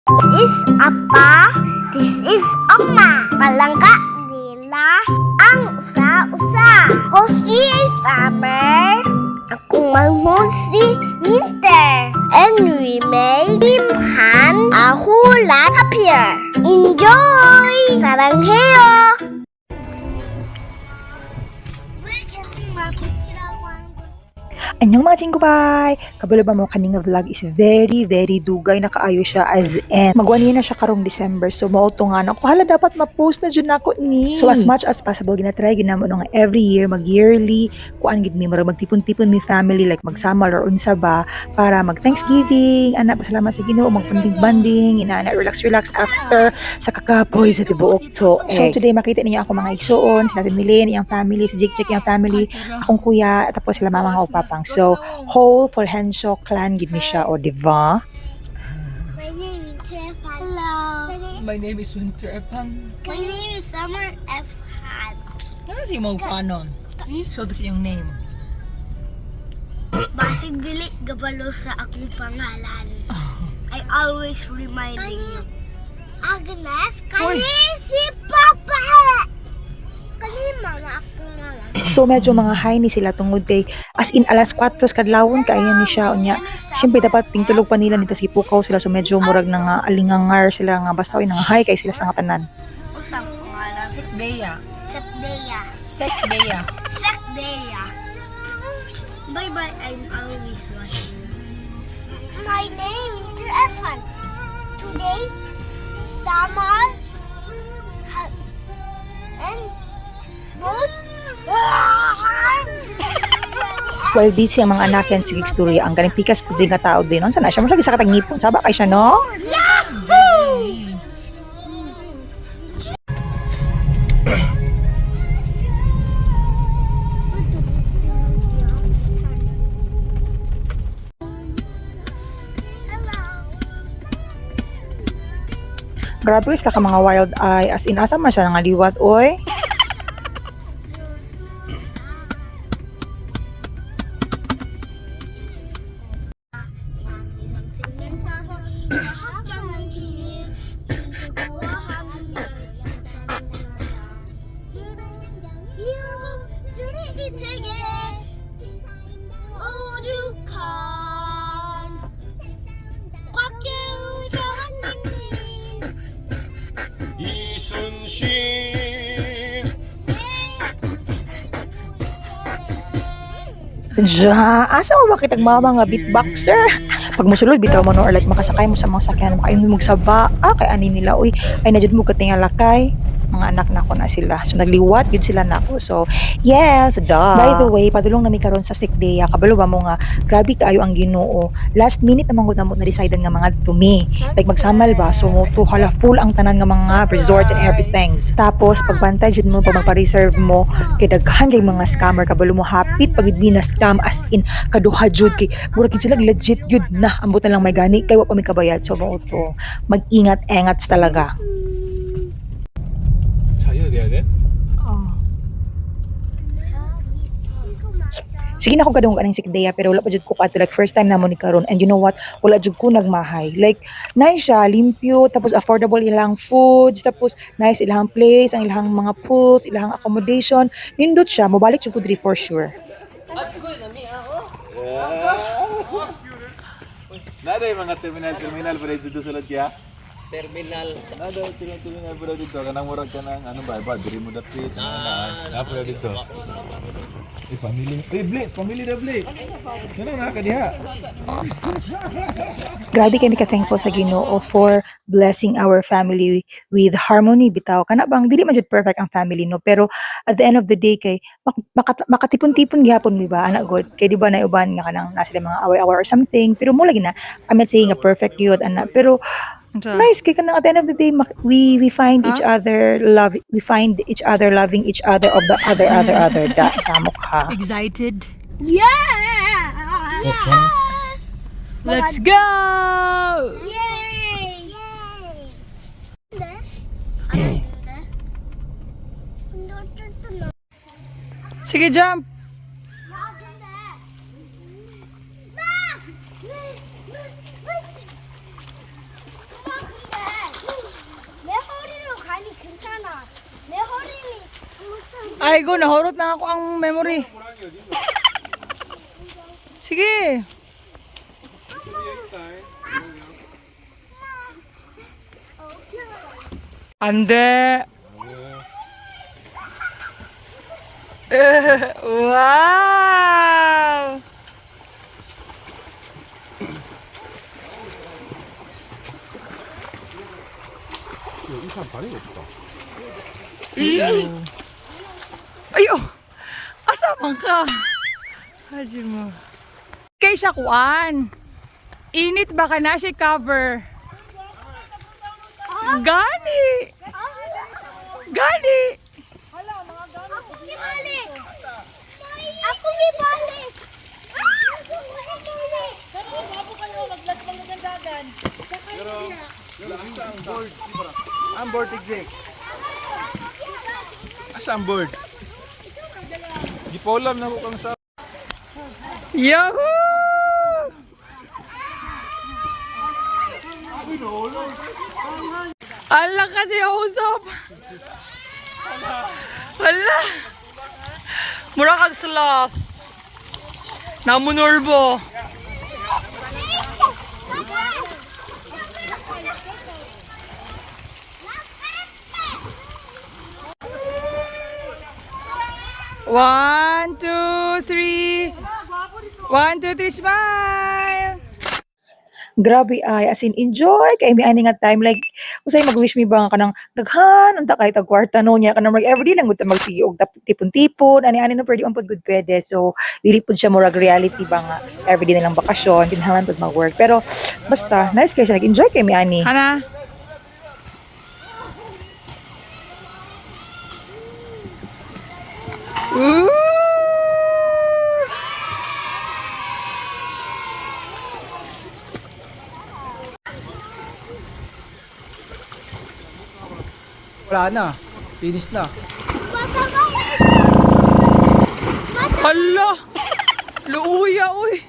This is Appa. This is Amma. Palangga nila ang usa-usa. Ako si Summer. Akong magmusi winter. And we make Imhan a whole lot happier. Enjoy! 사랑해요. Anyong mga chinggubay! Kabalo ba mo kaning vlog is very dugay na kaayo siya as in. Magwani na siya karong December so mauto nga na ko hala dapat ma-post na jud nako ni. So as much as possible ginatry ginamo nga every year mag-yearly kuan gid mi murag magtipon-tipon mi family like magsama or unsa ba para mag-Thanksgiving, ana pasalamat sa Ginoo, mag-banding-banding, inaana relax after sa kakapoy sa tibuok to. So today makita ninyo ako mga igsuon, sila Milene, iyang family, si Jik iyang family, akong kuya, tapos sila mama nga upapang. So, whole Fulgencio clan gid mi siya, o diba? My name is Trevor. Hello. My name is Winter Epang. My name is Summer F. Han. Ano si mo panon? So that's yung name. Basig dili gabalo sa akong pangalan. I always reminding you. Agnes, kani si Papa. Kani mama akong mama. So medyo mga high ni sila tungod kay as in alas 4 kadlawon kaayo ni siya unya. Siyempre dapat tingtulog pa nila nito si pukaw sila so medyo murag na nga alingangar sila nga basta oy nga high kay sila sa nga tanan. Usang pangalan. Sekdeya. Sepdeya. Sekdeya. Sekdeya. Bye-bye, I'm always watching. My name is Trevor. Today, Summer and both While busy ang mga anak yan sige istorya ang ganing pikas pud nga tao din unsa na siya mo sa katang ngipon saba kay siya no? Grabe sila ka mga wild eye as in asa man siya nga liwat oy. Ja, asa mo bakit ang mga beatboxer? Pag musulod bitaw mo no or like makasakay mo sa mga sakyanan makaingon mo sa ba kay ani nila uy ay najud mo katinga lakay mga anak nako na sila so nagliwat gid sila nako so yes duh. By the way padulong nami karon sa Sekdeya kabalo ba mo nga grabe kaayo ang Ginoo last minute namang gud namo na decide nga mga tumi like magsamal ba so mo to hala full ang tanan nga mga resorts and everything tapos pagbantay jud mo pag magpa-reserve mo kay daghan kay mga scammer kabalo mo hapit pagid na scam as in kaduha jud kay mura kid sila legit jud na ambot na lang may gani kay wa pa may kabayad so mo to mag-ingat-engats talaga. 자유 돼야 돼? Sige na ko kadung kaning Sekdeya pero wala pa jud ko kadto like first time namo ni karon and you know what wala jud ko nagmahay like nice siya limpyo tapos affordable ilang foods tapos nice ilang place ang ilang mga pools ilang accommodation nindot siya mobalik jud ko diri for sure. Nada yung mga terminal pa dito sa Latya? Terminal. Nada yung terminal pa dito. Kanang murag ka ng ano ba? Diri mo dapit. Napa dito. Family. Family na bli. Ano na ka diha? Grabe kami ka-thankful sa Ginoo for blessing our family with harmony bitaw. Kana bang dili man jud perfect ang family no pero at the end of the day kay makatipon-tipon gihapon mi ba ana god. Kay di ba na uban nga kanang nasa sila mga away-away or something pero mo lagi na I'm not saying a perfect yun ana pero nice kay kanang at the end of the day we find each other loving each other of the other da sa mukha. Excited? Yeah! Let's go! Yay! Sige, jump! Ay, go, nahurot na ako ang memory. Sige. Ande. Wow. Ayo. Asa man ka? Haji mo. Kay sa kuan. Init ba ka na siya cover? Gani. Gani. Ako may balik! Ako may balik! Ako may balik! Ang board exec. Asa ang board? Gipolam na ko kang sa. Yahoo! Ala kasi usap. Ala. Mura kag sloth. Namunurbo. One, two, three. 1, 2, 3, smile! Grabe ay, as in, enjoy kay may ani nga time, like, usay mag-wish me ba nga kanang, daghan, unta kahit ang kwarta no niya, kanang everyday lang gud magsiyo og tipon-tipon, ani-ani no pwede umpod good pwede, so, dili pud siya murag reality ba nga, everyday na lang bakasyon, kinahanglan pud mag-work, pero, basta, nice kay siya, nag-enjoy kay may ani. Hana? Ooh! Wala na. Finish na. Hala! Luuya, uy!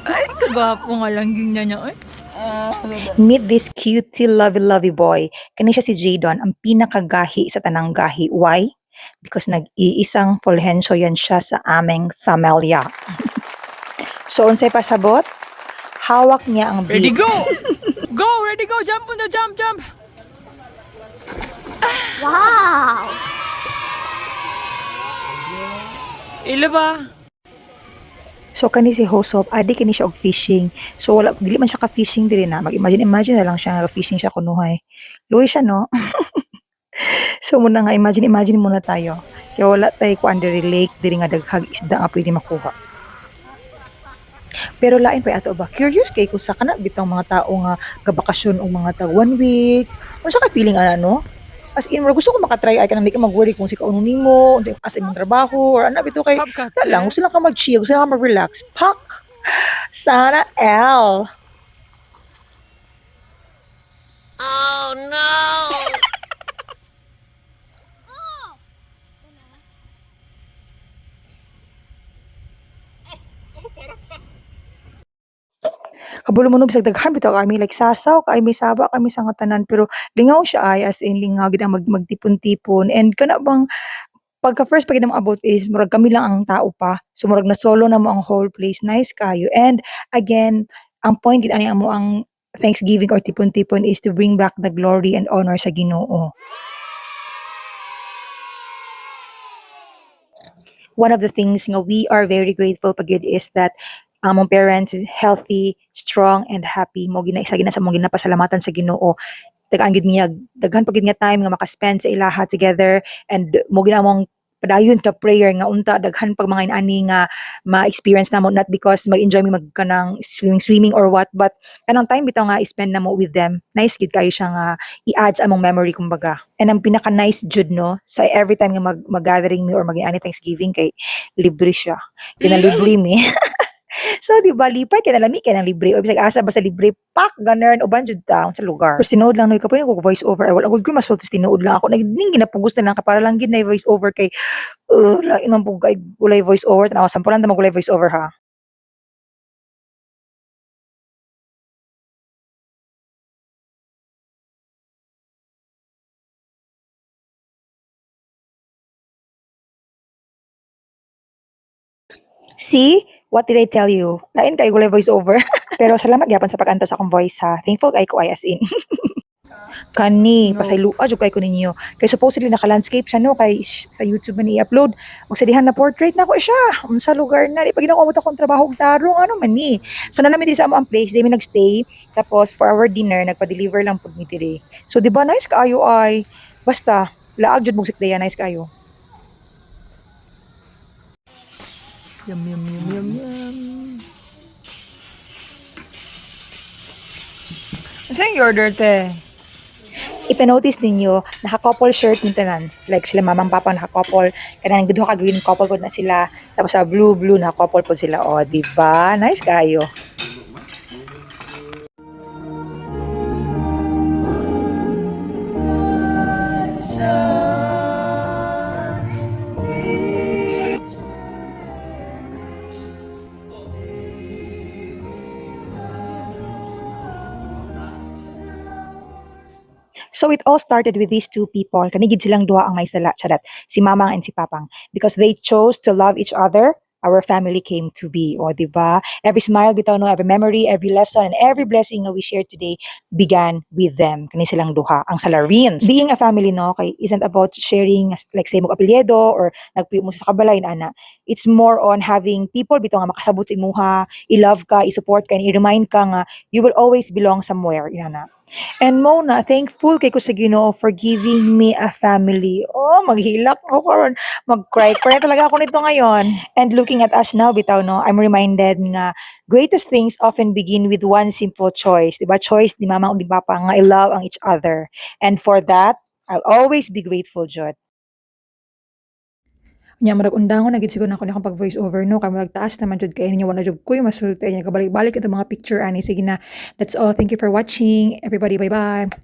Ay, kagwapo nga lang niya niya, uy. Meet this cutie lovey boy. Kani siya si Jadon, ang pinakagahi sa tanang gahi. Why? Because nag-iisang Fulgencio yan siya sa aming pamilya. So, unsay pasabot? Hawak niya ang Ready, beat. go! Go! Ready, go! Jump on the jump, jump! Wow! Ila ba? So kani si Hosop, adi kini siya og fishing. So wala dili man siya ka fishing diri na. Imagine na lang siya nga fishing siya kunuhay. Luoy siya no. So muna nga imagine muna tayo. Kaya wala tay kuan diri lake diri nga daghag isda nga pwede makuha. Pero lain pa ato ba? Curious kay kung sa kana bitang mga tao nga gabakasyon og mga tag 1 week. Ano siya ka feeling ana no? As in, gusto ko makatry ay kanang di ka mag-worry kung si kauno nimo, kung sa imong trabaho, or ano bito kay, Kapkat. na lang, gusto lang ka mag-chill, gusto lang ka mag-relax. Pak! Sana L! Kabalo mo no bisag daghan bitaw kami like sasaw kay may saba kami sa nga tanan pero lingaw siya ay as in lingaw gid ang magtipon-tipon and kana bang pagka first pag mo abot is murag kami lang ang tao pa so murag na solo na mo ang whole place nice kayo and again ang point gid ani amo ang Thanksgiving or tipon-tipon is to bring back the glory and honor sa Ginoo. One of the things nga we are very grateful pagid is that among parents healthy, strong and happy mo gina isa gina sa mong ginapasalamatan sa Ginoo. Tagaan gid niya daghan pagid nga time nga maka-spend sa ilaha together and mo gina mong padayon ka prayer nga unta daghan pag mga inani nga ma-experience namo not because mag-enjoy mi magkanang swimming or what but kanang time bitaw nga i-spend namo with them. Nice gid kayo siya nga i-add sa among memory kumbaga. And ang pinaka nice jud no sa every time nga mag-gathering mi or mag-ani Thanksgiving kay libre siya. Kinalibre mi. So, di ba, lipay kaya nalami kaya ng libre. O, bisag asa ba sa libre, pak, ganern, o banjud taon sa lugar. Pero tinood lang, no, ikaw ko voice over. Ay, wala ko masultos, tinood lang ako. Naging ginapugos na lang, para lang gid na voice over kay, lain man po kay ulay voice over. Tanawa, sampulan na magulay voice over, ha. See? What did I tell you? Lain kay gulay voice over. Pero salamat gyapon sa pag-anto sa akong voice, ha. Thankful kay ko ay as in. Kani, pasayloa jud kay ko ninyo. Kay supposedly naka-landscape siya no kay sa YouTube man i-upload. Ug sa dihan na portrait na ko siya. Unsa lugar na di pag ginawa mo ta kong trabaho og tarong ano man ni. So na namin diri sa amo ang place, di mi nagstay. Tapos for our dinner nagpa-deliver lang pud mi diri. So di ba nice kaayo ay. Basta laag jud mong sikdaya nice kaayo. Yum, yum, yum, yum, yum. Ano yung order, te? Ipanotice ninyo, naka-couple shirt ni tanan. Like sila mamang papa naka-couple. Kanang gudho ka green couple po na sila. Tapos sa blue naka-couple po sila. O, di ba? Nice kayo. So it all started with these two people. Kanigid silang duha ang may sala, charat. Si Mamang and si Papang. Because they chose to love each other, our family came to be. O, di ba? Every smile, bitaw no, every memory, every lesson, and every blessing that we shared today began with them. Kani silang duha, ang Salarins. Being a family, no, kay isn't about sharing, like say mo apelyido or nagpuyo mo sa kabalay na ana. It's more on having people bitaw nga makasabot sa imuha, i-love ka, i-support ka, and i-remind ka nga you will always belong somewhere. Inana. And Mona, thankful kay ko sa Ginoo for giving me a family. Oh, maghilak ako karon. Mag-cry. Cry talaga ako nito ngayon. And looking at us now, bitaw, no, I'm reminded nga greatest things often begin with one simple choice. Diba? Choice ni mama o ni papa nga I love ang each other. And for that, I'll always be grateful, Jod. Nya murag undangon na gid siguro nako ni akong pag voice over no kay murag taas naman jud kay niya wala jud koy masulti niya kabalik-balik ito mga picture ani sige na. That's all. Thank you for watching. Everybody, bye-bye.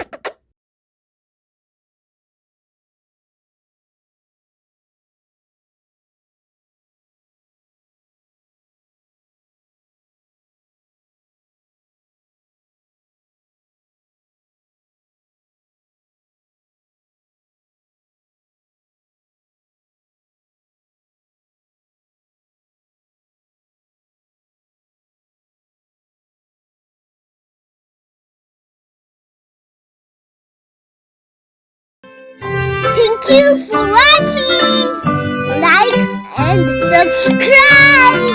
Thank you for watching. Like and subscribe.